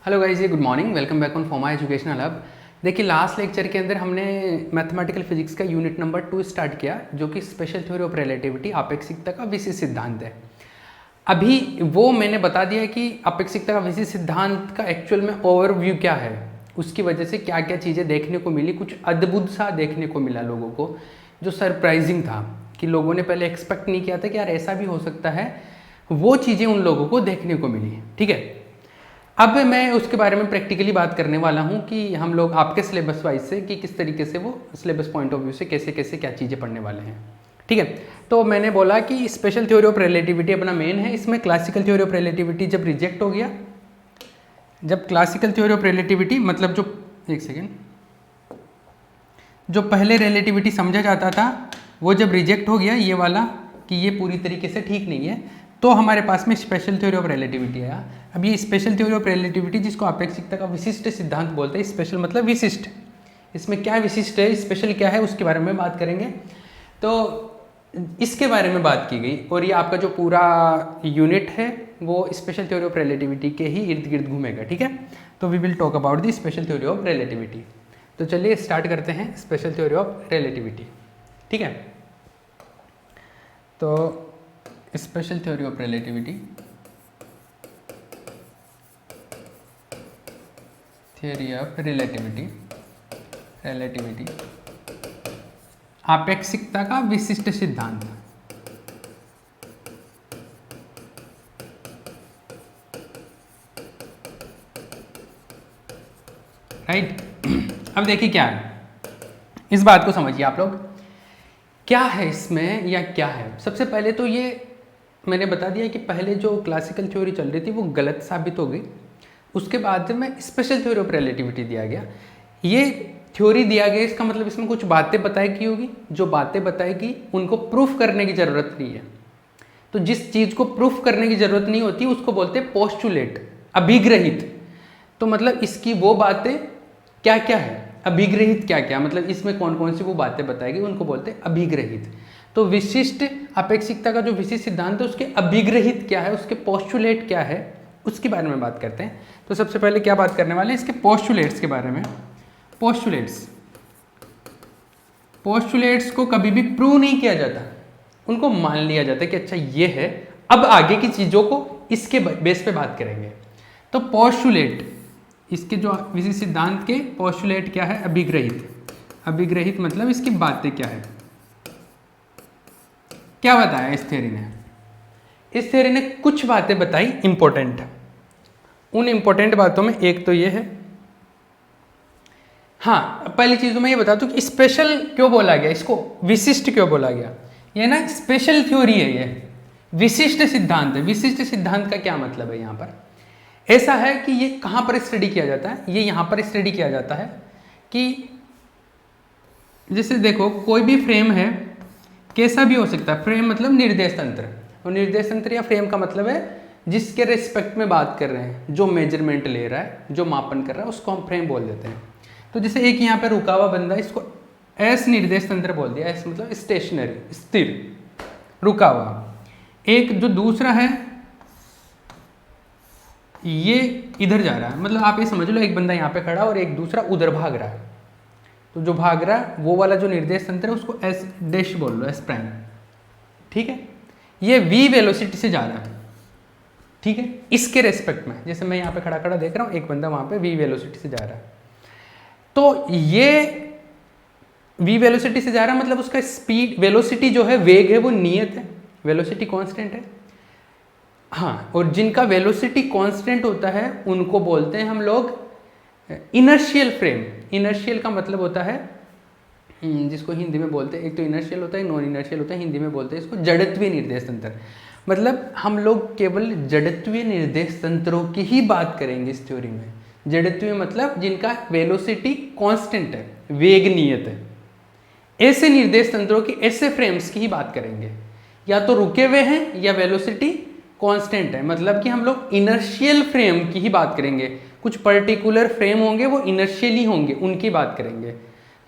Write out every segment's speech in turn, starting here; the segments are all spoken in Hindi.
Hello guys, good morning, welcome back on फॉर्मा एजुकेशनल हब। देखिए लास्ट लेक्चर के अंदर हमने मैथमेटिकल फिजिक्स का यूनिट नंबर 2 स्टार्ट किया, जो कि स्पेशल थ्योरी ऑफ रिलेटिविटी अपेक्षिकता का विशिष्ट सिद्धांत है। अभी वो मैंने बता दिया कि अपेक्षिकता का विशिष्ट सिद्धांत का एक्चुअल में ओवरव्यू क्या है, उसकी वजह से क्या क्या चीज़ें देखने को मिली, कुछ अद्भुत सा देखने को मिला लोगों को, जो सरप्राइजिंग था कि लोगों ने पहले एक्सपेक्ट नहीं किया था कि यार ऐसा भी हो सकता है। वो चीज़ें उन लोगों को देखने को मिली। ठीक है, अब मैं उसके बारे में प्रैक्टिकली बात करने वाला हूँ कि हम लोग आपके सिलेबस वाइज से कि किस तरीके से वो सिलेबस पॉइंट ऑफ व्यू से कैसे कैसे क्या चीज़ें पढ़ने वाले हैं। ठीक है, तो मैंने बोला कि स्पेशल थ्योरी ऑफ रिलेटिविटी अपना मेन है। इसमें क्लासिकल थ्योरी ऑफ रिलेटिविटी जब रिजेक्ट हो गया, जब क्लासिकल थ्योरी ऑफ रिलेटिविटी मतलब जो एक सेकेंड जो पहले रिलेटिविटी समझा जाता था वो जब रिजेक्ट हो गया, ये वाला कि ये पूरी तरीके से ठीक नहीं है, तो हमारे पास में स्पेशल थ्योरी ऑफ रिलेटिविटी आया। अब ये स्पेशल थ्योरी ऑफ रिलेटिविटी जिसको अपेक्षिकता का विशिष्ट सिद्धांत बोलते हैं, स्पेशल मतलब विशिष्ट, इसमें क्या विशिष्ट है, स्पेशल क्या है, उसके बारे में बात करेंगे। तो इसके बारे में बात की गई और ये आपका जो पूरा यूनिट है वो स्पेशल थ्योरी ऑफ रिलेटिविटी के ही इर्द गिर्द घूमेगा। ठीक है, तो we will talk about the special theory of relativity. तो चलिए स्टार्ट करते हैं स्पेशल थ्योरी ऑफ रिलेटिविटी। ठीक है, तो special theory of relativity, theory of relativity अपेक्षिकता का विशिष्ट सिद्धांत। राइट, अब देखिए क्या है, इस बात को समझिए आप लोग, क्या है इसमें या क्या है। सबसे पहले तो ये मैंने बता दिया कि पहले जो क्लासिकल थ्योरी चल रही थी वो गलत साबित हो गई। उसके बाद में स्पेशल थ्योरी ऑफ रिलेटिविटी दिया गया। ये थ्योरी दिया गया, इसका मतलब इसमें कुछ बातें बताई की होगी, जो बातें बताएगी उनको प्रूफ करने की ज़रूरत नहीं है। तो जिस चीज़ को प्रूफ करने की ज़रूरत नहीं होती उसको बोलते हैं पोस्टुलेट, अभिग्रहित। तो मतलब इसकी वो बातें क्या क्या है, अभिग्रहित क्या क्या, मतलब इसमें कौन कौन सी वो बातें बताएगी उनको बोलते हैं अभिग्रहित। तो विशिष्ट अपेक्षिकता का जो विशिष्ट सिद्धांत है उसके अभिग्रहित क्या है, उसके पोस्टुलेट क्या है, उसके बारे में बात करते हैं। तो सबसे पहले क्या बात करने वाले हैं, इसके पोस्टुलेट्स के बारे में। पोस्टुलेट्स को कभी भी प्रूव नहीं किया जाता, उनको मान लिया जाता है कि अच्छा ये है, अब आगे की चीज़ों को इसके बेस पे बात करेंगे। तो पोस्टुलेट, इसके जो विशिष्ट सिद्धांत के पोस्टुलेट क्या है, अभिग्रहित मतलब इसकी बातें क्या है, क्या बताया इस थ्योरी ने। इस थ्योरी ने कुछ बातें बताई इंपॉर्टेंट। उन इंपॉर्टेंट बातों में एक तो ये है, हाँ पहली चीज तो मैं ये बता दूं कि स्पेशल क्यों बोला गया, इसको विशिष्ट क्यों बोला गया। ये ना स्पेशल थ्योरी है, ये विशिष्ट सिद्धांत है। विशिष्ट सिद्धांत का क्या मतलब है, यहाँ पर ऐसा है कि ये कहाँ पर स्टडी किया जाता है, ये यहाँ पर स्टडी किया जाता है कि जैसे देखो कोई भी फ्रेम है, कैसा भी हो सकता है, फ्रेम मतलब निर्देश तंत्र, और निर्देश तंत्र या फ्रेम का मतलब है जिसके रेस्पेक्ट में बात कर रहे हैं, जो मेजरमेंट ले रहा है, जो मापन कर रहा है, उसको हम फ्रेम बोल देते हैं। तो जैसे एक यहाँ पे रुका हुआ बंदा, इसको एस निर्देश तंत्र बोल दिया। एस मतलब स्टेशनरी, स्थिर, रुका हुआ। एक जो दूसरा है ये इधर जा रहा है, मतलब आप ये समझ लो एक बंदा यहाँ पे खड़ा और एक दूसरा उधर भाग रहा है। तो जो भाग रहा है वो वाला जो निर्देश तंत्र है उसको एस डैश बोल लो, एस प्राइम। ठीक है, ये वी वेलोसिटी से जा रहा है। ठीक है, इसके रेस्पेक्ट में, जैसे मैं यहाँ पे खड़ा खड़ा देख रहा हूँ, एक बंदा वहाँ पे वी वेलोसिटी से जा रहा है। तो ये वी वेलोसिटी से जा रहा है मतलब उसका स्पीड, वेलोसिटी जो है, वेग है, वो नियत है, वेलोसिटी कांस्टेंट है। हाँ, और जिनका वेलोसिटी कांस्टेंट होता है उनको बोलते हैं हम लोग इनर्शियल फ्रेम। इनर्शियल का मतलब होता है जिसको हिंदी में बोलते हैं, एक तो इनर्शियल होता है, नॉन इनर्शियल होता है। हिंदी में बोलते हैं इसको जड़त्वीय निर्देश तंत्र। मतलब हम लोग केवल जड़त्वीय निर्देश तंत्रों की ही बात करेंगे इस थ्योरी में। जड़त्वीय मतलब जिनका वेलोसिटी कांस्टेंट है, वेग नियत है, ऐसे निर्देश तंत्रों की, ऐसे फ्रेम्स की ही बात करेंगे। या तो रुके हुए हैं या वेलोसिटी कांस्टेंट है, मतलब कि हम लोग इनर्शियल फ्रेम की ही बात करेंगे। कुछ पर्टिकुलर फ्रेम होंगे वो इनर्शियली होंगे, उनकी बात करेंगे।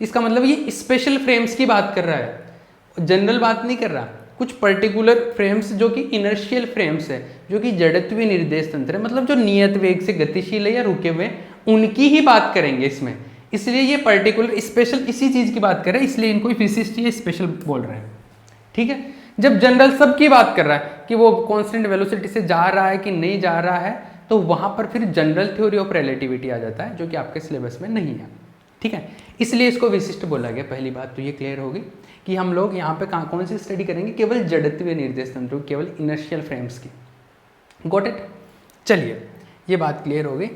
इसका मतलब ये स्पेशल फ्रेम्स की बात कर रहा है, जनरल बात नहीं कर रहा। कुछ पर्टिकुलर फ्रेम्स जो कि इनर्शियल फ्रेम्स है, जो कि जड़त्वीय निर्देश तंत्र है, मतलब जो नियत वेग से गतिशील है या रुके हुए, उनकी ही बात करेंगे इसमें। इसलिए ये पर्टिकुलर स्पेशल इसी चीज़ की बात कर रहे हैं, इसलिए इनको विशिष्ट या स्पेशल बोल रहे हैं। ठीक है, जब जनरल सबकी बात कर रहा है कि वो कांस्टेंट वेलोसिटी से जा रहा है कि नहीं जा रहा है, तो वहाँ पर फिर जनरल थ्योरी ऑफ रिलेटिविटी आ जाता है, जो कि आपके सिलेबस में नहीं है। ठीक है, इसलिए इसको विशिष्ट बोला गया। पहली बात तो ये क्लियर होगी कि हम लोग यहाँ पे कौन सी स्टडी करेंगे, केवल जड़त्वीय निर्देश तंत्र, केवल इनर्शियल फ्रेम्स की। Got it? चलिए, ये बात क्लियर हो गई,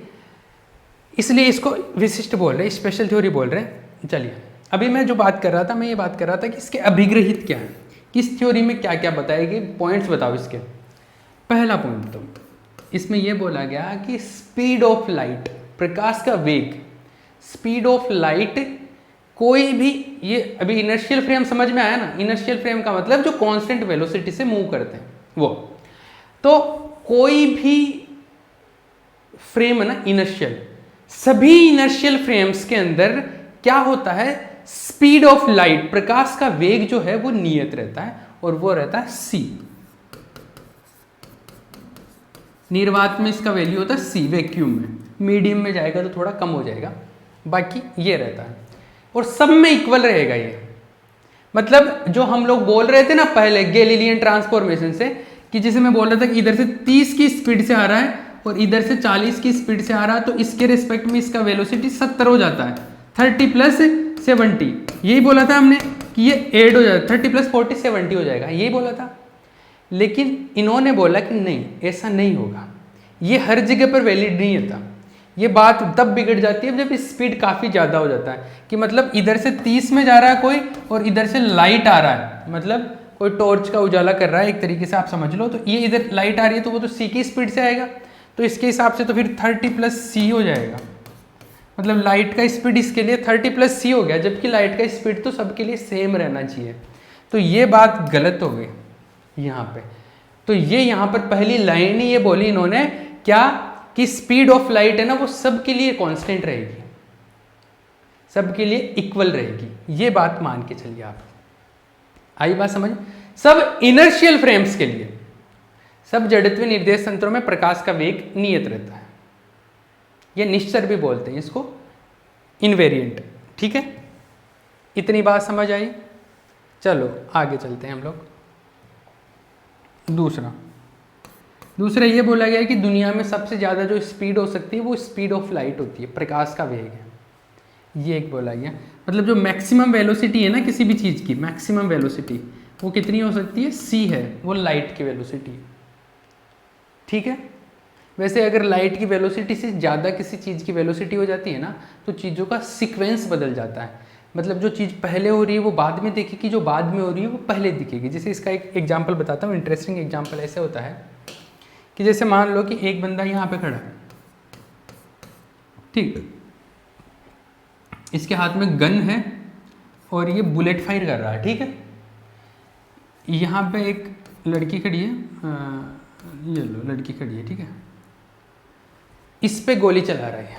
इसलिए इसको विशिष्ट बोल रहे हैं, स्पेशल थ्योरी बोल रहे हैं। चलिए, अभी मैं जो बात कर रहा था, मैं ये बात कर रहा था कि इसके अभिग्रहित क्या है, किस थ्योरी में क्या क्या बताएगी, पॉइंट्स बताओ इसके। पहला पॉइंट तो इसमें यह बोला गया कि स्पीड ऑफ लाइट, प्रकाश का वेग, स्पीड ऑफ लाइट, कोई भी, ये अभी इनर्शियल फ्रेम समझ में आया ना, इनर्शियल फ्रेम का मतलब जो कांस्टेंट वेलोसिटी से मूव करते हैं वो, तो कोई भी फ्रेम है ना इनर्शियल, सभी इनर्शियल फ्रेम्स के अंदर क्या होता है, स्पीड ऑफ लाइट, प्रकाश का वेग जो है वो नियत रहता है, और वो रहता है c। निर्वात में इसका वैल्यू होता है c, वैक्यूम में, मीडियम में जाएगा तो थोड़ा कम हो जाएगा, बाकी ये रहता है, और सब में इक्वल रहेगा ये। मतलब जो हम लोग बोल रहे थे ना पहले गैलीलियन ट्रांसफॉर्मेशन से, कि जिसे मैं बोल रहा था कि इधर से 30 की स्पीड से आ रहा है और इधर से 40 की स्पीड से आ रहा है, तो इसके रिस्पेक्ट में इसका वेलोसिटी 70 हो जाता है, 30 प्लस 70, यही बोला था हमने कि ये ऐड हो जाता है, 30 प्लस 40 70 हो जाएगा, यही बोला था। लेकिन इन्होंने बोला कि नहीं, ऐसा नहीं होगा, ये हर जगह पर वैलिड नहीं होता। ये बात तब बिगड़ जाती है जब स्पीड काफ़ी ज़्यादा हो जाता है, कि मतलब इधर से 30 में जा रहा है कोई और इधर से लाइट आ रहा है, मतलब कोई टॉर्च का उजाला कर रहा है, एक तरीके से आप समझ लो, तो ये इधर लाइट आ रही है तो वो तो c की स्पीड से आएगा, तो इसके हिसाब से तो फिर 30 प्लस c हो जाएगा, मतलब लाइट का स्पीड इसके लिए 30 प्लस c हो गया, जबकि लाइट का स्पीड तो सबके लिए सेम रहना चाहिए। तो ये बात गलत हो गई यहाँ पे। तो ये यहाँ पर पहली लाइन ही ये बोली इन्होंने क्या, कि स्पीड ऑफ लाइट है ना वो सबके लिए कांस्टेंट रहेगी, सबके लिए इक्वल रहेगी, ये बात मान के चलिए आप। आई बात समझ? सब इनर्शियल फ्रेम्स के लिए, सब जड़त्वीय निर्देश तंत्रों में प्रकाश का वेग नियत रहता है, ये निश्चर भी बोलते हैं इसको, इनवेरिएंट। ठीक है, इतनी बात समझ आई? चलो आगे चलते हैं हम लोग। दूसरा ये बोला गया है कि दुनिया में सबसे ज़्यादा जो स्पीड हो सकती है वो स्पीड ऑफ लाइट होती है, प्रकाश का वेग है, ये एक बोला गया। मतलब जो मैक्सिमम वेलोसिटी है ना किसी भी चीज़ की, मैक्सिमम वेलोसिटी वो कितनी हो सकती है, c है, वो लाइट की वेलोसिटी। ठीक है, वैसे अगर लाइट की वेलोसिटी से ज़्यादा किसी चीज़ की वेलोसिटी हो जाती है ना, तो चीज़ों का सीक्वेंस बदल जाता है, मतलब जो चीज़ पहले हो रही है वो बाद में दिखेगी, जो बाद में हो रही है वो पहले दिखेगी। जैसे इसका एक एग्जांपल बताता हूँ, इंटरेस्टिंग एग्जांपल ऐसे होता है कि जैसे मान लो कि एक बंदा यहाँ पे खड़ा है, ठीक, इसके हाथ में गन है और ये बुलेट फायर कर रहा है। ठीक है, यहाँ पे एक लड़की खड़ी है, ये लो लड़की खड़ी है, ठीक है, इस पे गोली चला रहा है,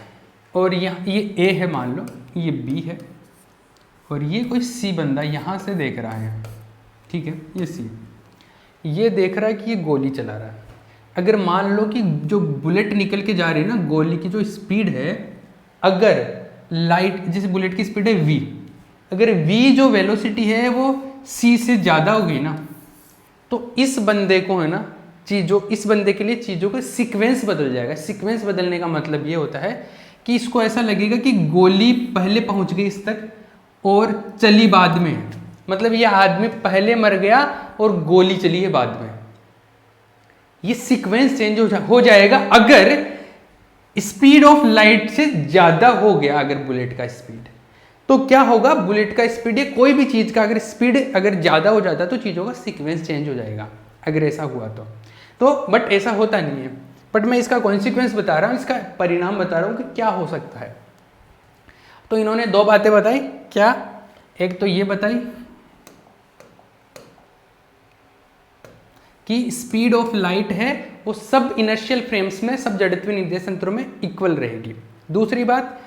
और यहाँ ये ए है मान लो, ये बी है, और ये कोई सी बंदा यहाँ से देख रहा है। ठीक है, ये सी, ये देख रहा है कि ये गोली चला रहा है। अगर मान लो कि जो बुलेट निकल के जा रही है ना, गोली की जो स्पीड है, अगर लाइट, जैसे बुलेट की स्पीड है v, अगर v जो वेलोसिटी है वो c से ज़्यादा हो गई ना, तो इस बंदे को है ना, चीज़ों, इस बंदे के लिए चीज़ों का सीक्वेंस बदल जाएगा। सीक्वेंस बदलने का मतलब ये होता है कि इसको ऐसा लगेगा कि गोली पहले पहुंच गई इस तक और चली बाद में, मतलब ये आदमी पहले मर गया और गोली चली है बाद में। ये सीक्वेंस चेंज हो जाएगा अगर स्पीड ऑफ लाइट से ज़्यादा हो गया, अगर बुलेट का स्पीड, तो क्या होगा, बुलेट का स्पीड या कोई भी चीज़ का अगर स्पीड अगर ज़्यादा हो जाता तो चीज़ों का सीक्वेंस चेंज हो जाएगा, अगर ऐसा हुआ तो बट ऐसा होता नहीं है। बट मैं इसका कॉन्सिक्वेंस बता रहा हूँ, इसका परिणाम बता रहा हूँ कि क्या हो सकता है। तो इन्होंने दो बातें बताई, क्या, एक तो ये बताई कि स्पीड ऑफ लाइट है वो सब इनर्शियल फ्रेम्स में, सब जड़त्वीय निर्देश तंत्रों में इक्वल रहेगी। दूसरी बात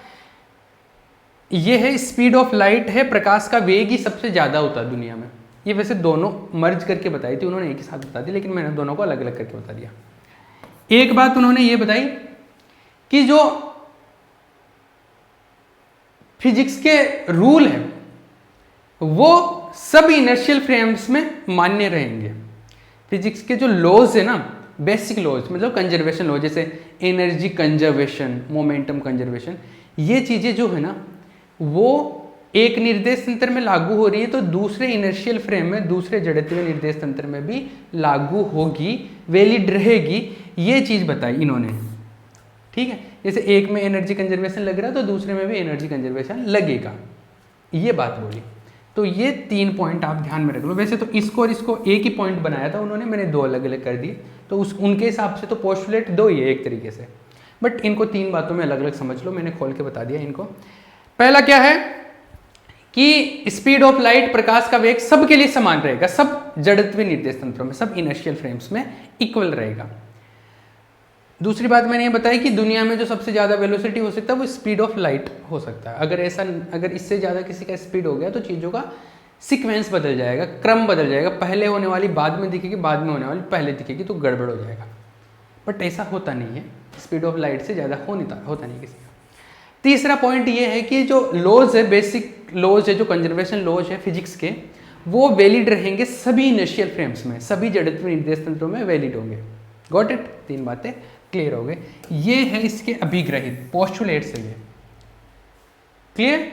ये है, स्पीड ऑफ लाइट है, प्रकाश का वेग ही सबसे ज़्यादा होता है दुनिया में, ये वैसे दोनों मर्ज करके बताई थी उन्होंने, एक ही साथ बता दी, लेकिन मैंने दोनों को अलग अलग करके बता दिया। एक बात उन्होंने ये बताई कि जो फिजिक्स के रूल है वो सब इनर्शियल फ्रेम्स में मान्य रहेंगे। फिजिक्स के जो लॉज है ना, बेसिक लॉज, मतलब कंजर्वेशन लॉ, जैसे एनर्जी कंजर्वेशन, मोमेंटम कंजर्वेशन, ये चीज़ें जो है ना वो एक निर्देश तंत्र में लागू हो रही है तो दूसरे इनर्शियल फ्रेम में, दूसरे जड़त्वीय निर्देश तंत्र में भी लागू होगी, वैलिड रहेगी। ये चीज़ बताई इन्होंने, ठीक है। जैसे एक में एनर्जी कंजर्वेशन लग रहा है तो दूसरे में भी एनर्जी कंजर्वेशन लगेगा, ये बात बोली। तो ये 3 पॉइंट आप ध्यान में रख लो। वैसे तो इसको और इसको एक ही पॉइंट बनाया था उन्होंने, मैंने 2 अलग अलग कर दिए, तो उनके हिसाब से तो पोस्टुलेट 2 ही है एक तरीके से, बट इनको 3 बातों में अलग अलग समझ लो, मैंने खोल के बता दिया इनको। पहला क्या है कि स्पीड ऑफ लाइट, प्रकाश का वेग सबके लिए समान रहेगा, सब जड़त्वीय निर्देश तंत्रों में, सब इनर्शियल फ्रेम्स में इक्वल रहेगा। दूसरी बात मैंने ये बताई कि दुनिया में जो सबसे ज़्यादा वेलोसिटी हो सकता है वो स्पीड ऑफ लाइट हो सकता है। अगर इससे ज़्यादा किसी का स्पीड हो गया तो चीज़ों का सीक्वेंस बदल जाएगा, क्रम बदल जाएगा, पहले होने वाली बाद में दिखेगी, बाद में होने वाली पहले दिखेगी, तो गड़बड़ हो जाएगा। बट ऐसा होता नहीं है, स्पीड ऑफ लाइट से ज़्यादा होता नहीं किसी का। तीसरा पॉइंट ये है कि जो लॉज है, बेसिक लॉज है, जो कंजर्वेशन लॉज है फिजिक्स के, वो वैलिड रहेंगे सभी इनर्शियल फ्रेम्स में, सभी जड़त्वीय निर्देश तंत्रों में वैलिड होंगे। Got it? 3 बातें क्लियर हो गए। ये है इसके अभिग्रहित पोस्टुलेट से, ये क्लियर।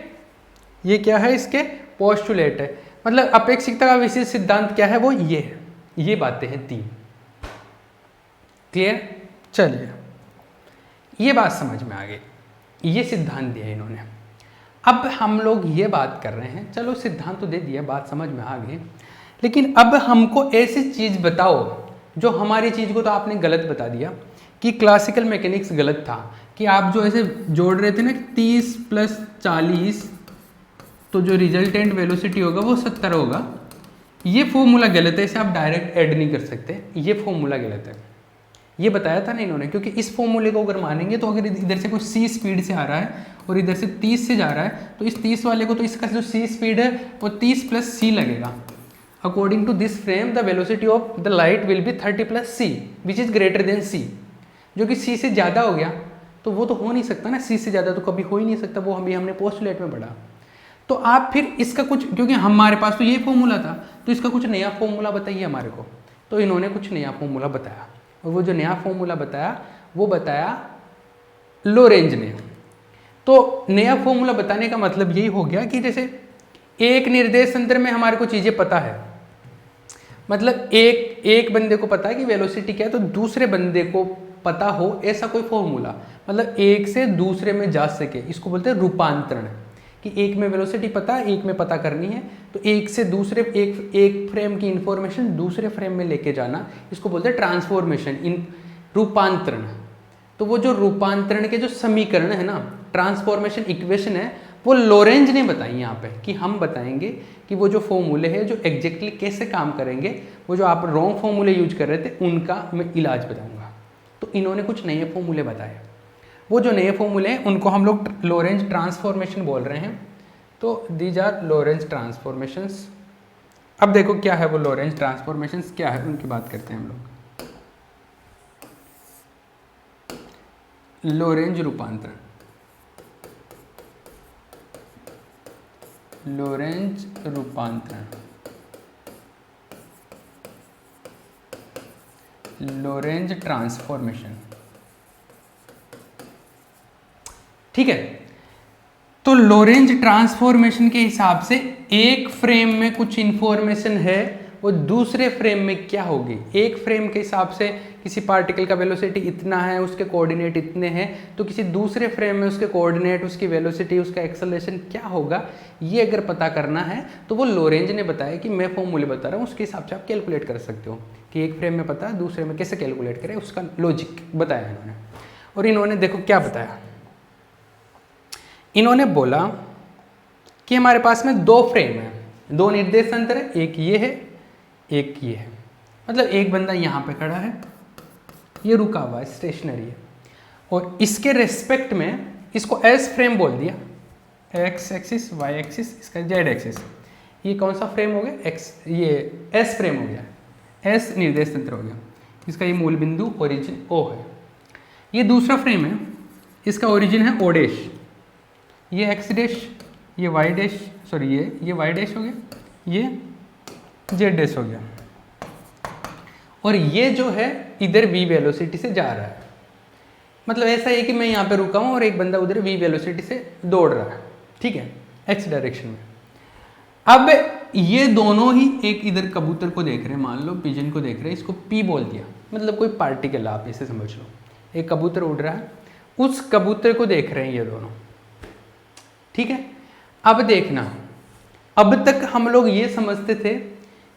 ये क्या है? इसके पोस्टुलेट है, मतलब अपेक्षिकता का विशेष सिद्धांत क्या है, वो ये है। ये बातें हैं 3, क्लियर। चलिए, ये बात समझ में आ गई, ये सिद्धांत दिया इन्होंने। अब हम लोग ये बात कर रहे हैं, चलो सिद्धांत तो दे दिया, बात समझ में आ गई, लेकिन अब हमको ऐसी चीज़ बताओ जो हमारी चीज़ को तो आपने गलत बता दिया कि क्लासिकल मैकेनिक्स गलत था, कि आप जो ऐसे जोड़ रहे थे ना 30 + 40 तो जो रिजल्टेंट वेलोसिटी होगा वो 70 होगा। ये फॉर्मूला गलत है, इसे आप डायरेक्ट ऐड नहीं कर सकते, ये फॉर्मूला गलत है। ये बताया था ना इन्होंने, क्योंकि इस फॉर्मूले को अगर मानेंगे तो अगर इधर से कोई c स्पीड से आ रहा है और इधर से 30 से जा रहा है तो इस 30 वाले को तो इसका जो c स्पीड है वो 30 + c लगेगा। According to this frame the velocity of the light will be 30 + c which is greater than c, जो कि c से ज़्यादा हो गया तो वो तो हो नहीं सकता ना, c से ज़्यादा तो कभी हो ही नहीं सकता, वो हमने पोस्टुलेट में पढ़ा। तो आप फिर इसका कुछ, क्योंकि हमारे पास तो ये फॉर्मूला था, तो इसका कुछ नया फॉर्मूला बताइए हमारे को। तो इन्होंने कुछ नया फॉर्मूला बताया, और वो जो नया फॉर्मूला बताया वो बताया लोरेंज ने। तो नया फॉर्मूला बताने का मतलब यही हो गया कि जैसे एक निर्देश तंत्र में हमारे को चीज़ें पता है, मतलब एक बंदे को पता है कि वेलोसिटी क्या है, तो दूसरे बंदे को पता हो, ऐसा कोई फॉर्मूला, मतलब एक से दूसरे में जा सके, इसको बोलते हैं रूपांतरण। कि एक में वेलोसिटी पता है, एक में पता करनी है, तो एक से दूसरे, एक फ्रेम की इंफॉर्मेशन दूसरे फ्रेम में लेके जाना, इसको बोलते हैं ट्रांसफॉर्मेशन, रूपांतरण। तो वो जो रूपांतरण के जो समीकरण है ना, ट्रांसफॉर्मेशन इक्वेशन है, वो लोरेंज ने बताई यहाँ पे, कि हम बताएंगे कि वो जो फॉर्मूले है जो एग्जैक्टली कैसे काम करेंगे, वो जो आप रॉन्ग फॉर्मूले यूज कर रहे थे उनका मैं इलाज बताऊंगा। तो इन्होंने कुछ नए फॉर्मूले बताए, वो जो नए फॉर्मूले हैं उनको हम लोग लोरेंज ट्रांसफॉर्मेशन बोल रहे हैं। तो दीज आर लोरेंज ट्रांसफॉर्मेशंस। अब देखो क्या है वो लोरेंज ट्रांसफॉर्मेशंस, क्या है उनकी बात करते हैं हम लोग। लोरेंज रूपांतरण, लोरेंज रूपांतरण, लोरेंज ट्रांसफॉर्मेशन, ठीक है। तो लोरेंज ट्रांसफॉर्मेशन के हिसाब से एक फ्रेम में कुछ इंफॉर्मेशन है, वो दूसरे फ्रेम में क्या होगी। एक फ्रेम के हिसाब से किसी पार्टिकल का वेलोसिटी इतना है, उसके कोऑर्डिनेट इतने हैं, तो किसी दूसरे फ्रेम में उसके कोऑर्डिनेट, उसकी वेलोसिटी, उसका एक्सेलरेशन क्या होगा, ये अगर पता करना है तो वो लोरेंज ने बताया कि मैं फॉर्मूले बता रहा हूँ, उसके हिसाब से आप कैलकुलेट कर सकते हो कि एक फ्रेम में पता है, दूसरे में कैसे कैलकुलेट करें, उसका लॉजिक बताया इन्होंने। और इन्होंने देखो क्या बताया, इन्होंने बोला कि हमारे पास में 2 फ्रेम है, 2 निर्देश तंत्र है, एक ये है एक ये है। मतलब एक बंदा यहाँ पे खड़ा है, ये रुका हुआ है, स्टेशनरी है, और इसके रेस्पेक्ट में इसको एस फ्रेम बोल दिया, एक्स एक्सिस, वाई एक्सिस, इसका जेड एक्सिस। ये कौन सा फ्रेम हो गया, एक्स, ये एस फ्रेम हो गया, एस निर्देश तंत्र हो गया। इसका ये मूल बिंदु ओरिजिन ओ है। ये दूसरा फ्रेम है, इसका ओरिजिन है ओ डैश, ये एक्स डैश, ये वाई डैश, सॉरी ये वाई डैश हो गया, ये जेड डैश हो गया, और ये जो है इधर वी वेलोसिटी से जा रहा है। मतलब ऐसा है कि मैं यहाँ पे रुका हूँ और एक बंदा उधर वी वेलोसिटी से दौड़ रहा है, ठीक है, एक्स डायरेक्शन में। अब ये दोनों ही एक इधर कबूतर को देख रहे हैं, मान लो पिजन को देख रहे हैं, इसको पी बोल दिया, मतलब कोई पार्टिकल आप इसे समझ लो, एक कबूतर उड़ रहा है, उस कबूतर को देख रहे हैं ये दोनों, ठीक है। अब देखना, अब तक हम लोग ये समझते थे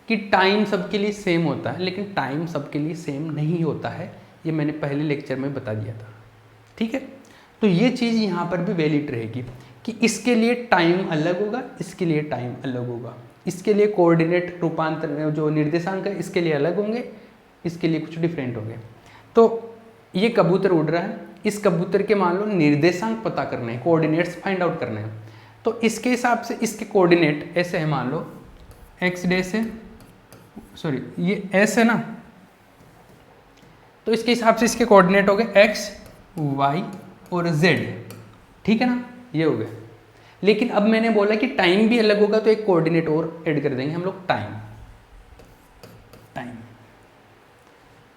कि टाइम सबके लिए सेम होता है, लेकिन टाइम सबके लिए सेम नहीं होता है, ये मैंने पहले लेक्चर में बता दिया था, ठीक है। तो ये चीज़ यहाँ पर भी वैलिड रहेगी कि इसके लिए टाइम अलग होगा, इसके लिए टाइम अलग होगा, इसके लिए कोऑर्डिनेट रूपांतर जो निर्देशांक है इसके लिए अलग होंगे, इसके लिए कुछ डिफरेंट होंगे। तो ये कबूतर उड़ रहा है, इस कबूतर के मान लो निर्देशांक पता करने हैं, कोऑर्डिनेट्स फाइंड आउट करने हैं, तो इसके हिसाब से इसके कोऑर्डिनेट ऐसे है, मान लो एक्स डैश है, सॉरी ये एस है ना, तो इसके हिसाब से इसके कोऑर्डिनेट हो गए एक्स, वाई और जेड, ठीक है ना, ये हो गया। लेकिन अब मैंने बोला कि टाइम भी अलग होगा, तो एक कोऑर्डिनेट और ऐड कर देंगे हम लोग, टाइम।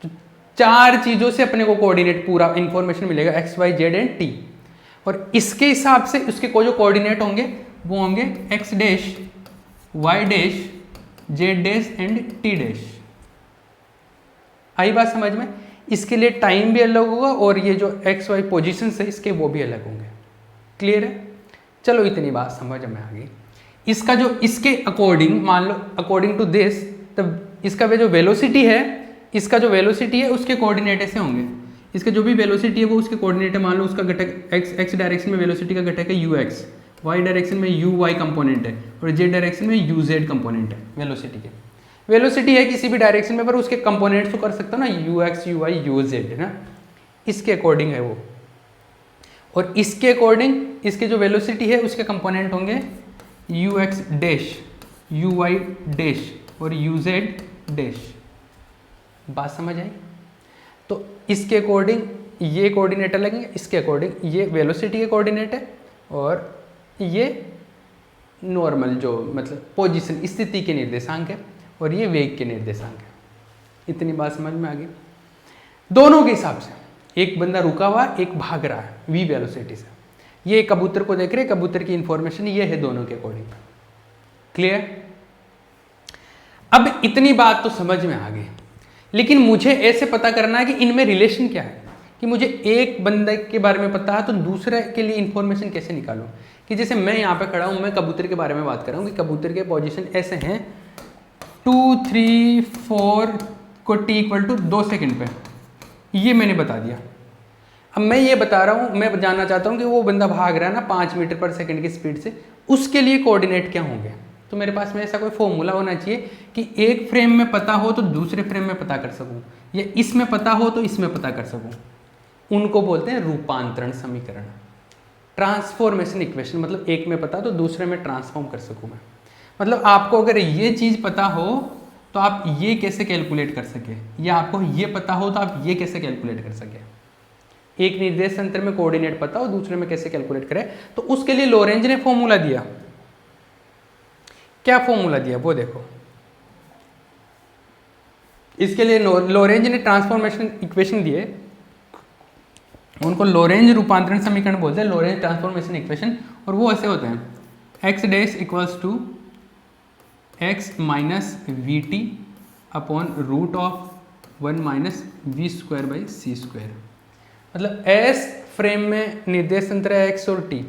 तो चार चीजों से अपने को कोऑर्डिनेट पूरा इंफॉर्मेशन मिलेगा, x y z and t, और इसके हिसाब से उसके को जो कोऑर्डिनेट होंगे वो होंगे X dash, Y dash, Z dash and T dash. आई बात समझ में? इसके लिए टाइम भी अलग होगा और ये जो एक्स वाई पोजीशन है इसके वो भी अलग होंगे। क्लियर है? चलो इतनी बात समझ में आ गई। इसका जो इसके अकॉर्डिंग मान लो अकॉर्डिंग टू दिस, तब इसका जो वेलोसिटी है, इसका जो वेलोसिटी है उसके कोऑर्डिनेट ऐसे होंगे। इसका जो भी वेलोसिटी है वो उसके कोऑर्डिनेट है, मान लो उसका घटक एक्स डायरेक्शन में वेलोसिटी का घटक है यू एक्स, वाई डायरेक्शन में यू वाई कंपोनेंट है और जेड डायरेक्शन में यू जेड कंपोनेंट है वेलोसिटी के। वेलोसिटी है किसी भी डायरेक्शन में, पर उसके कंपोनेंट्स तो कर सकता हो ना, you x you why you Z, है ना, इसके अकॉर्डिंग है वो। और इसके अकॉर्डिंग इसके जो वेलोसिटी है उसके कंपोनेंट होंगे u x dash, u y dash और यू जेड डैश। बात समझ आई? तो इसके अकॉर्डिंग ये कोऑर्डिनेट अलग है, इसके अकॉर्डिंग ये वेलोसिटी के कोऑर्डिनेट है और ये नॉर्मल जो मतलब पोजीशन स्थिति के निर्देशांक है और ये वेग के निर्देशांक है। इतनी बात समझ में आ गई? दोनों के हिसाब से, एक बंदा रुका हुआ एक भाग रहा है वी वेलोसिटी से, ये कबूतर को देख रहे, कबूतर की इंफॉर्मेशन ये है दोनों के अकॉर्डिंग। क्लियर? अब इतनी बात तो समझ में आ गई, लेकिन मुझे ऐसे पता करना है कि इनमें रिलेशन क्या है, कि मुझे एक बंदे के बारे में पता है तो दूसरे के लिए इंफॉर्मेशन कैसे निकालूं। कि जैसे मैं यहाँ पे खड़ा हूँ, मैं कबूतर के बारे में बात कर रहा हूँ कि कबूतर के पोजीशन ऐसे हैं 2 3 4 को t इक्वल टू 2 सेकेंड पे, ये मैंने बता दिया। अब मैं ये बता रहा हूँ, मैं जानना चाहता हूँ कि वो बंदा भाग रहा है ना 5 मीटर पर सेकेंड की स्पीड से, उसके लिए कोऑर्डिनेट क्या होंगे। तो मेरे पास में ऐसा कोई फॉर्मूला होना चाहिए कि एक फ्रेम में पता हो तो दूसरे फ्रेम में पता कर सकूं, या इसमें पता हो तो इसमें पता कर सकूं। उनको बोलते हैं रूपांतरण समीकरण, ट्रांसफॉर्मेशन इक्वेशन। मतलब एक में पता तो दूसरे में ट्रांसफॉर्म कर सकूं मैं। मतलब आपको अगर ये चीज़ पता हो तो आप ये कैसे कैलकुलेट कर सके, या आपको ये पता हो तो आप ये कैसे कैलकुलेट कर सके। एक निर्देश तंत्र में कोऑर्डिनेट पता हो, दूसरे में कैसे कैलकुलेट करें, तो उसके लिए लोरेंज ने फॉर्मूला दिया। क्या फॉर्मूला दिया वो देखो। इसके लिए लोरेंज ने ट्रांसफॉर्मेशन इक्वेशन दिए, उनको लोरेंज रूपांतरण समीकरण बोलते हैं, लोरेंज ट्रांसफॉर्मेशन इक्वेशन। और वो ऐसे होते हैं, x dash equals to x minus v t upon root of 1 minus v square by c square. मतलब एस फ्रेम में निर्देश तंत्र है एक्स और टी,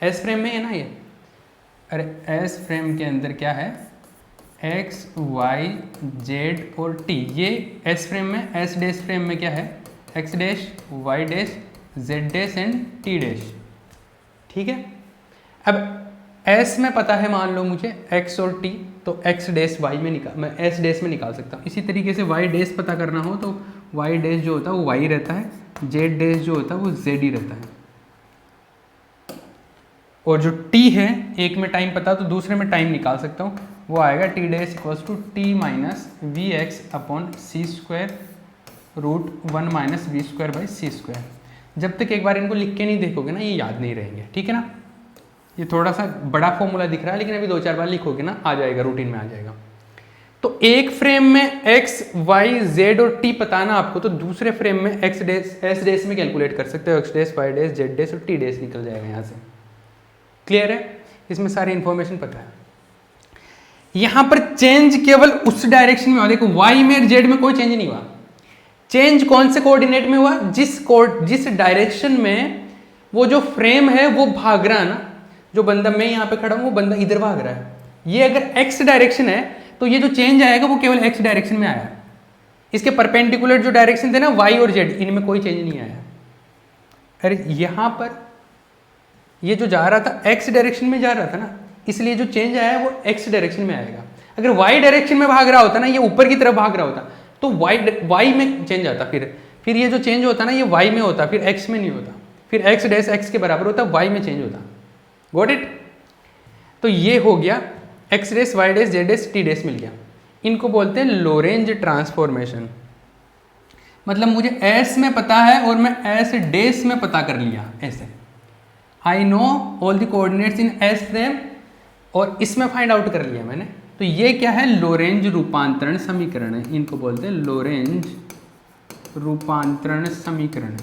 एस फ्रेम में है ना ये, अरे एस फ्रेम के अंदर क्या है, एक्स वाई जेड और टी। ये एस फ्रेम में, एस डैश फ्रेम में क्या है, x dash Y dash Z dash and T dash. ठीक है, अब एस में पता है मान लो मुझे एक्स और टी, तो एक्स डैश वाई में मैं एस डैश में निकाल सकता हूँ। इसी तरीके से वाई डैश पता करना हो तो वाई डैश जो होता है वो वाई रहता है, जेड डैश जो होता है वो जेड ही रहता है। और जो t है, एक में टाइम पता तो दूसरे में टाइम निकाल सकता हूँ, वो आएगा t dash equals to t minus v x upon c square root 1 minus v square by c square. जब तक एक बार इनको लिख के नहीं देखोगे ना, ये याद नहीं रहेंगे, ठीक है ना। ये थोड़ा सा बड़ा फॉर्मूला दिख रहा है, लेकिन अभी 2-4 बार लिखोगे ना आ जाएगा, रूटीन में आ जाएगा। तो एक फ्रेम में x, y, z और t पता ना आपको, तो दूसरे फ्रेम में x डैश s डैश में कैलकुलेट कर सकते हो, x dash, y dash, z dash और t डैश निकल जाएगा यहाँ से। क्लियर है, इसमें सारी इंफॉर्मेशन पता है। यहाँ पर चेंज केवल उस डायरेक्शन में हुआ, देखो y में और z में कोई चेंज नहीं हुआ। चेंज कौन से कोऑर्डिनेट में हुआ, जिस डायरेक्शन में वो जो फ्रेम है वो भाग रहा है ना, जो बंदा मैं यहाँ पे खड़ा हूँ वो बंदा इधर भाग रहा है। ये अगर x डायरेक्शन है तो ये जो चेंज आएगा वो केवल x डायरेक्शन में आया। इसके परपेंडिकुलर जो डायरेक्शन थे ना y और z, इनमें कोई चेंज नहीं आया। अरे यहाँ पर ये जो जा रहा था x डायरेक्शन में जा रहा था ना, इसलिए जो चेंज आया है वो x डायरेक्शन में आएगा। अगर y डायरेक्शन में भाग रहा होता ना, ये ऊपर की तरफ भाग रहा होता तो y में चेंज आता, फिर ये जो चेंज होता ना ये y में होता, फिर x में नहीं होता, फिर x डैश x के बराबर होता, y में चेंज होता। Got it. तो ये हो गया x dash, y dash, z dash, t dash मिल गया। इनको बोलते हैं लोरेंज ट्रांसफॉर्मेशन। मतलब मुझे s में पता है और मैं s डैश में पता कर लिया, ऐसे I know all the coordinates in s frame, और इसमें फाइंड आउट कर लिया मैंने। तो ये क्या है, लोरेंज रूपांतरण समीकरण है। इनको बोलते हैं लोरेंज रूपांतरण समीकरण,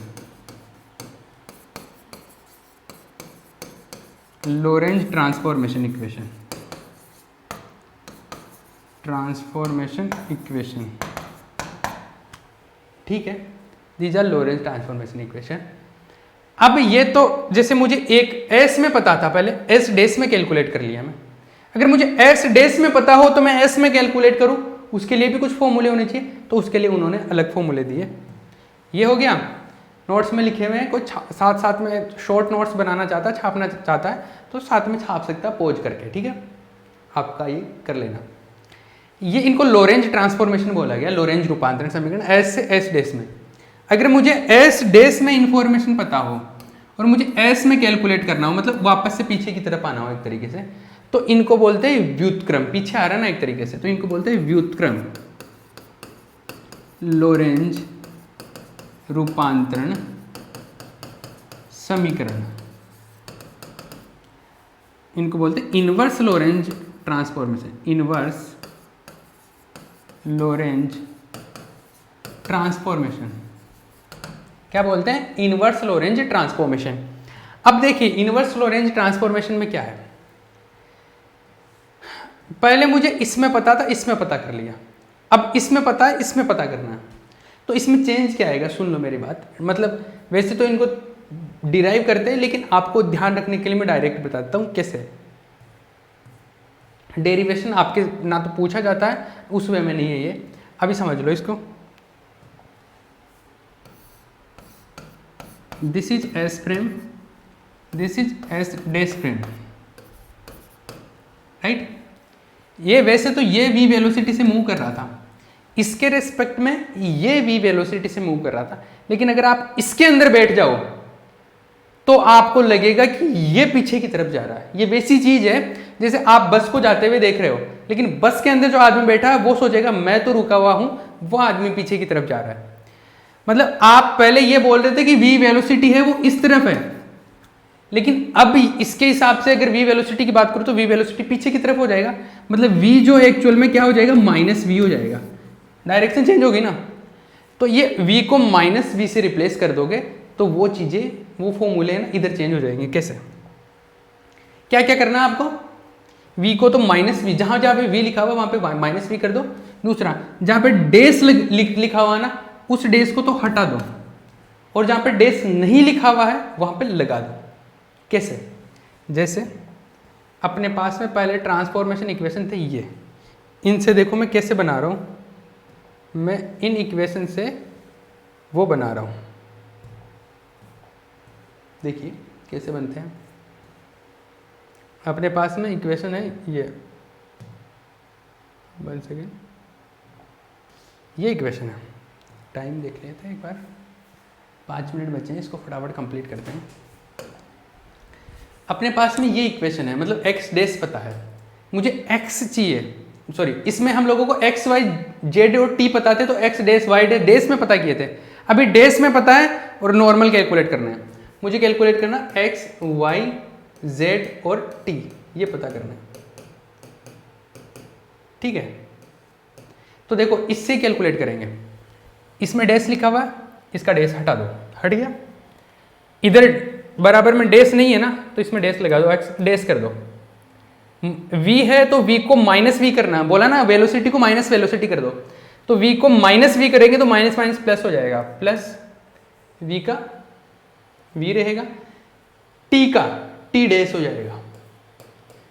Lorentz transformation equation, transformation equation, ठीक है। These are Lorentz transformation equation. अब ये तो जैसे मुझे एक s में पता था, पहले s डैश में कैलकुलेट कर लिया मैं। अगर मुझे s डैश में पता हो तो मैं s में कैलकुलेट करूं, उसके लिए भी कुछ फॉर्मूले होने चाहिए, तो उसके लिए उन्होंने अलग फॉर्मूले दिए। ये हो गया, नोट्स में लिखे हुए हैं, कोई साथ साथ में शॉर्ट नोट्स बनाना चाहता है, छापना चाहता है तो साथ में छाप सकता है पोज करके, ठीक है। आपका ये कर लेना। ये इनको लोरेंज ट्रांसफॉर्मेशन बोला गया, लोरेंज रूपांतरण समीकरण, s से s डैश में। अगर मुझे s डैश में इंफॉर्मेशन पता हो और मुझे s में कैलकुलेट करना हो, मतलब वापस से पीछे की तरफ आना हो एक तरीके से, तो इनको बोलते हैं व्युत्क्रम। पीछे आ रहा है ना एक तरीके से, तो इनको बोलते हैं व्युत्क्रम लोरेंज रूपांतरण समीकरण। इनको बोलते हैं inverse Lorentz transformation, inverse Lorentz transformation. क्या बोलते हैं, इनवर्स लोरेंज ट्रांसफॉर्मेशन। अब देखिए इनवर्स लोरेंज ट्रांसफॉर्मेशन में क्या है, पहले मुझे इसमें पता था, इसमें पता कर लिया, अब इसमें पता है, इसमें पता करना है। तो इसमें चेंज क्या आएगा, सुन लो मेरी बात। मतलब वैसे तो इनको डिराइव करते हैं, लेकिन आपको ध्यान रखने के लिए मैं डायरेक्ट बताता हूँ कैसे। डेरिवेशन आपके ना तो पूछा जाता है, उस वे में नहीं है ये, अभी समझ लो इसको। This is S frame, this is S dash frame, right. ये वैसे तो ये v वेलोसिटी से मूव कर रहा था, इसके रेस्पेक्ट में ये v वेलोसिटी से मूव कर रहा था, लेकिन अगर आप इसके अंदर बैठ जाओ तो आपको लगेगा कि ये पीछे की तरफ जा रहा है। ये वैसी चीज है जैसे आप बस को जाते हुए देख रहे हो, लेकिन बस के अंदर जो आदमी बैठा है वो सोचेगा मैं तो रुका हुआ हूं, वो आदमी पीछे की तरफ जा रहा है। मतलब आप पहले ये बोल रहे थे कि v वेलोसिटी है वो इस तरफ है, लेकिन अब इसके हिसाब से अगर v वेलोसिटी की बात करूं तो v वेलोसिटी पीछे की तरफ हो जाएगा। मतलब v जो एक्चुअल में क्या हो जाएगा, माइनस v हो जाएगा, डायरेक्शन चेंज होगी ना। तो ये v को माइनस v से रिप्लेस कर दोगे तो वो चीजें, वो फॉर्मूले हैं ना इधर चेंज हो जाएंगे। कैसे, क्या क्या करना है आपको, v को तो माइनस v, जहां जहां पे v लिखा हुआ वहां पे माइनस v कर दो। दूसरा, जहां पे डेस लिखा हुआ ना उस डेस को तो हटा दो, और जहां पे डेस नहीं लिखा हुआ है वहां पे लगा दो। कैसे, जैसे अपने पास में पहले ट्रांसफॉर्मेशन इक्वेशन थे ये, इनसे देखो मैं कैसे बना रहा हूँ, मैं इन इक्वेशन से वो बना रहा हूँ, देखिए कैसे बनते हैं। अपने पास में इक्वेशन है ये, बन सके ये इक्वेशन है। टाइम देख लेते हैं एक बार, 5 मिनट बचे हैं, इसको फटाफट कंप्लीट करते हैं। अपने पास में ये इक्वेशन है, मतलब x डैश पता है, मुझे x चाहिए, सॉरी इसमें हम लोगों को x y z और t पता थे, तो x डैश y डैश में पता किए थे, अभी डैश में पता है और नॉर्मल कैलकुलेट करना है। मुझे कैलकुलेट करना x y z और t, ये पता करना है, ठीक है। तो देखो इससे कैलकुलेट करेंगे, इसमें डैश लिखा हुआ है, इसका डैश हटा दो, हट गया। इधर बराबर में डैश नहीं है ना, तो इसमें डैश लगा दो, x डैश कर दो। v है तो v को माइनस v करना है, बोला ना वेलोसिटी को माइनस वेलोसिटी कर दो, तो v को माइनस v करेंगे तो माइनस माइनस प्लस हो जाएगा, प्लस v का v रहेगा, t का t डैश हो जाएगा।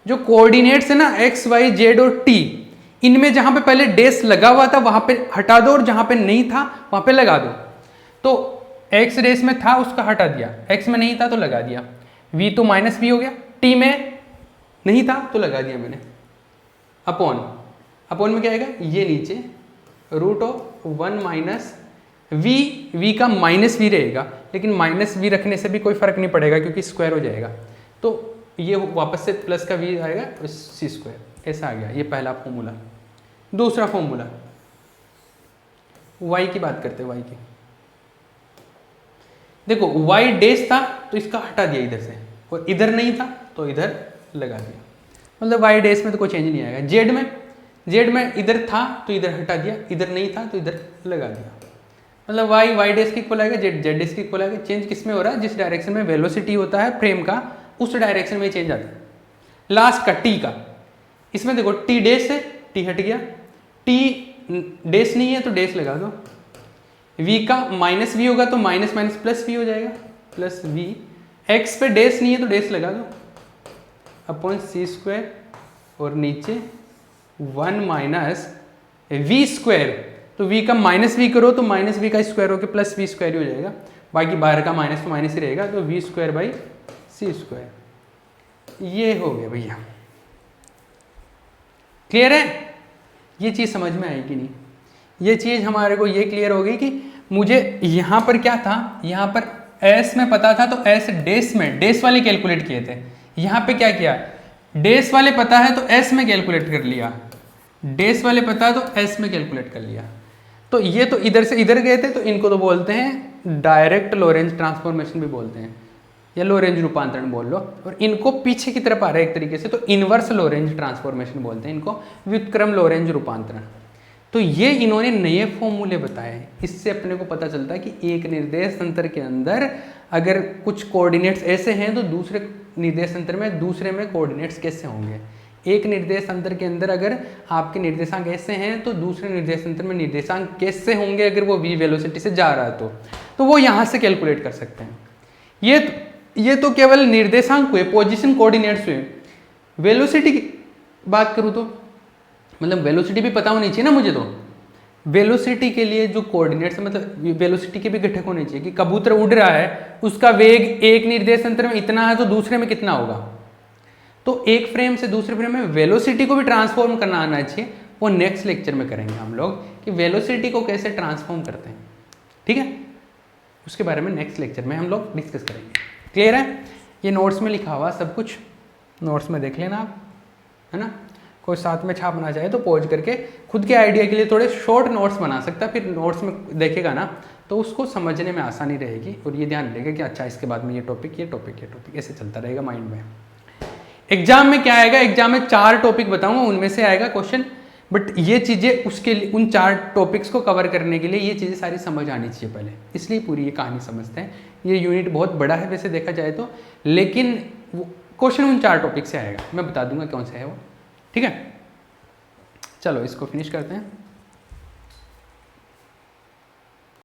जो कोऑर्डिनेट्स है ना x y z और t, इनमें जहां पे पहले डैश लगा हुआ था वहां पे हटा दो और जहां पे नहीं था वहां पे लगा दो। तो x डैश में था उसका हटा दिया, x में नहीं था तो लगा दिया, v तो माइनस v हो गया, t में नहीं था तो लगा दिया मैंने, अपॉन, अपॉन में क्या आएगा, ये नीचे रूट ऑफ 1 माइनस v का माइनस v रहेगा, लेकिन माइनस v रखने से भी कोई फर्क नहीं पड़ेगा क्योंकि स्क्वायर हो जाएगा, तो ये वापस से प्लस का v आएगा और सी स्क्वायर, ऐसा आ गया। ये पहला फॉर्मूला। दूसरा फॉर्मूला y की बात करते हैं, y की देखो y डैश था तो इसका हटा दिया इधर से, और इधर नहीं था तो इधर लगा दिया, मतलब y डैश में तो कोई चेंज नहीं आएगा। z में इधर था तो इधर हटा दिया, इधर नहीं था तो इधर लगा दिया, मतलब y डैश के इक्वल आएगा, z डैश के इक्वल आएगा। चेंज किस में हो रहा है, जिस डायरेक्शन में वेलोसिटी होता है फ्रेम का उस डायरेक्शन में चेंज आता है। लास्ट का t का, इसमें देखो t डैश है, t हट गया, t डैश नहीं है तो डैश लगा दो, v का माइनस v होगा तो माइनस माइनस प्लस v हो जाएगा, प्लस v, x पे डैश नहीं है तो डैश लगा दो, अपॉन सी स्क्वायर, और नीचे 1 माइनस v स्क्वायर, तो v का माइनस v करो तो माइनस v का स्क्वायर होकर प्लस v स्क्वायर ही हो जाएगा, बाकी बाहर का माइनस तो माइनस ही रहेगा, तो v square by c square. ये हो गया भैया, क्लियर है? ये चीज़ समझ में आई कि नहीं? ये चीज़ हमारे को ये क्लियर हो गई कि मुझे यहाँ पर क्या था, यहाँ पर s में पता था तो s डैश में डैश वाले कैलकुलेट किए थे, यहाँ पे क्या किया, डैश वाले पता है तो s में कैलकुलेट कर लिया, डैश वाले पता है तो s में कैलकुलेट कर लिया। तो ये तो इधर से इधर गए थे, तो इनको तो बोलते हैं डायरेक्ट लोरेंज ट्रांसफॉर्मेशन भी बोलते हैं, या लोरेंज रूपांतरण बोल लो, और इनको पीछे की तरफ आ रहा है एक तरीके से तो इनवर्स लोरेंज ट्रांसफॉर्मेशन बोलते हैं, इनको व्युत्क्रम लोरेंज रूपांतरण। तो ये इन्होंने नए फॉर्मूले बताए, इससे अपने को पता चलता है कि एक निर्देश तंत्र के अंदर अगर कुछ कोऑर्डिनेट्स ऐसे हैं तो दूसरे निर्देश तंत्र में दूसरे में कोऑर्डिनेट्स कैसे होंगे। एक निर्देश तंत्र के अंदर अगर आपके निर्देशांक ऐसे हैं तो दूसरे निर्देश तंत्र में निर्देशांक कैसे होंगे अगर वो v वेलोसिटी से जा रहा है तो वो यहाँ से कैलकुलेट कर सकते हैं। ये तो केवल निर्देशांक हुए, पोजीशन कोऑर्डिनेट्स हुए। वेलोसिटी की बात करूँ तो मतलब वेलोसिटी भी पता होनी चाहिए ना मुझे, तो वेलोसिटी के लिए जो कोऑर्डिनेट्स मतलब वेलोसिटी के भी घटक होने चाहिए कि कबूतर उड़ रहा है, उसका वेग एक निर्देश तंत्र में इतना है तो दूसरे में कितना होगा। तो एक फ्रेम से दूसरे फ्रेम में वेलोसिटी को भी ट्रांसफॉर्म करना आना चाहिए, वो नेक्स्ट लेक्चर में करेंगे हम लोग कि वेलोसिटी को कैसे ट्रांसफॉर्म करते हैं, ठीक है। उसके बारे में नेक्स्ट लेक्चर में हम लोग डिस्कस करेंगे। क्लियर है? ये नोट्स में लिखा हुआ सब कुछ, नोट्स में देख लेना आप, है ना। कोई साथ में छापना चाहे तो पॉज करके खुद के आइडिया के लिए थोड़े शॉर्ट नोट्स बना सकता है, फिर नोट्स में देखेगा ना तो उसको समझने में आसानी रहेगी, और ये ध्यान रहेगा कि अच्छा इसके बाद में ये टॉपिक ऐसे चलता रहेगा माइंड में। एग्जाम में क्या आएगा, एग्जाम में 4 टॉपिक बताऊंगा, उनमें से आएगा क्वेश्चन, बट ये चीज़ें उसके लिए उन 4 टॉपिक्स को कवर करने के लिए ये चीज़ें सारी समझ आनी चाहिए पहले, इसलिए पूरी ये कहानी समझते हैं। ये यूनिट बहुत बड़ा है वैसे देखा जाए तो, लेकिन क्वेश्चन उन 4 टॉपिक से आएगा, मैं बता दूंगा कौन सा है वो, ठीक है। चलो इसको फिनिश करते हैं।